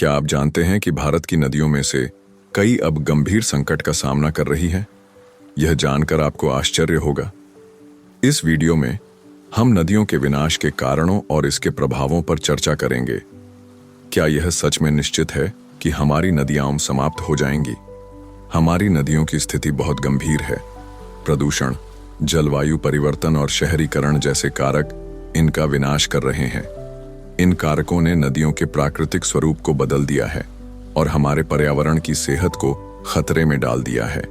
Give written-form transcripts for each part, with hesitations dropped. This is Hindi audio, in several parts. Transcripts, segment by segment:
क्या आप जानते हैं कि भारत की नदियों में से कई अब गंभीर संकट का सामना कर रही हैं? यह जानकर आपको आश्चर्य होगा। इस वीडियो में हम नदियों के विनाश के कारणों और इसके प्रभावों पर चर्चा करेंगे। क्या यह सच में निश्चित है कि हमारी नदियां समाप्त हो जाएंगी? हमारी नदियों की स्थिति बहुत गंभीर है। प्रदूषण, जलवायु परिवर्तन और शहरीकरण जैसे कारक इनका विनाश कर रहे हैं। इन कारकों ने नदियों के प्राकृतिक स्वरूप को बदल दिया है और हमारे पर्यावरण की सेहत को खतरे में डाल दिया है।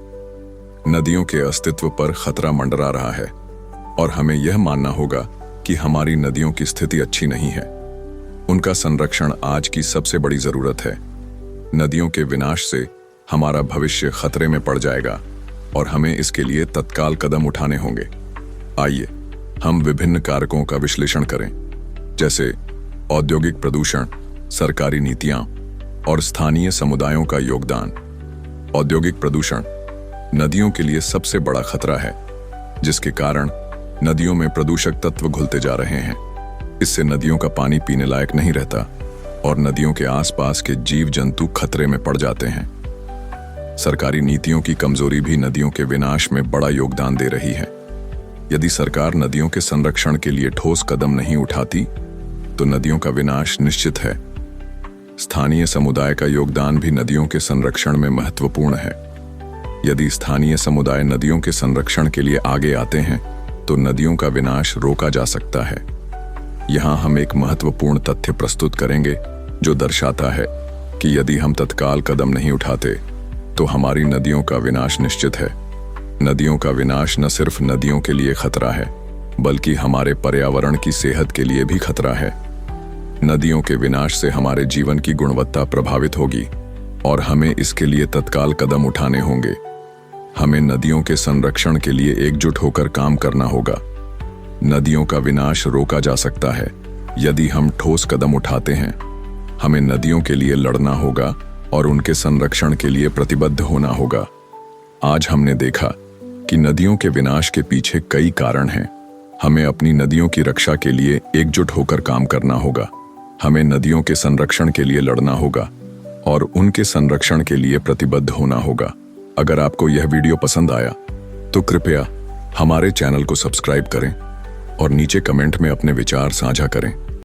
नदियों के अस्तित्व पर खतरा मंडरा रहा है और हमें यह मानना होगा कि हमारी नदियों की स्थिति अच्छी नहीं है। उनका संरक्षण आज की सबसे बड़ी जरूरत है। नदियों के विनाश से हमारा भविष्य खतरे में पड़ जाएगा और हमें इसके लिए तत्काल कदम उठाने होंगे। आइए हम विभिन्न कारकों का विश्लेषण करें, जैसे औद्योगिक प्रदूषण, सरकारी नीतियां और स्थानीय समुदायों का योगदान। औद्योगिक प्रदूषण नदियों के लिए सबसे बड़ा खतरा है, जिसके कारण नदियों में प्रदूषक तत्व घुलते जा रहे हैं। इससे नदियों का पानी पीने लायक नहीं रहता और नदियों के आसपास के जीव जंतु खतरे में पड़ जाते हैं। सरकारी नीतियों की कमजोरी भी नदियों के विनाश में बड़ा योगदान दे रही है। यदि सरकार नदियों के संरक्षण के लिए ठोस कदम नहीं उठाती तो नदियों का विनाश निश्चित है। स्थानीय समुदाय का योगदान भी नदियों के संरक्षण में महत्वपूर्ण है। यदि स्थानीय समुदाय नदियों के संरक्षण के लिए आगे आते हैं तो नदियों का विनाश रोका जा सकता है। यहाँ हम एक महत्वपूर्ण तथ्य प्रस्तुत करेंगे जो दर्शाता है कि यदि हम तत्काल कदम नहीं उठाते तो हमारी नदियों का विनाश निश्चित है। नदियों का विनाश न सिर्फ नदियों के लिए खतरा है, बल्कि हमारे पर्यावरण की सेहत के लिए भी खतरा है। नदियों के विनाश से हमारे जीवन की गुणवत्ता प्रभावित होगी और हमें इसके लिए तत्काल कदम उठाने होंगे। हमें नदियों के संरक्षण के लिए एकजुट होकर काम करना होगा। नदियों का विनाश रोका जा सकता है यदि हम ठोस कदम उठाते हैं। हमें नदियों के लिए लड़ना होगा और उनके संरक्षण के लिए प्रतिबद्ध होना होगा। आज हमने देखा कि नदियों के विनाश के पीछे कई कारण हैं। हमें अपनी नदियों की रक्षा के लिए एकजुट होकर काम करना होगा। हमें नदियों के संरक्षण के लिए लड़ना होगा और उनके संरक्षण के लिए प्रतिबद्ध होना होगा। अगर आपको यह वीडियो पसंद आया तो कृपया हमारे चैनल को सब्सक्राइब करें और नीचे कमेंट में अपने विचार साझा करें।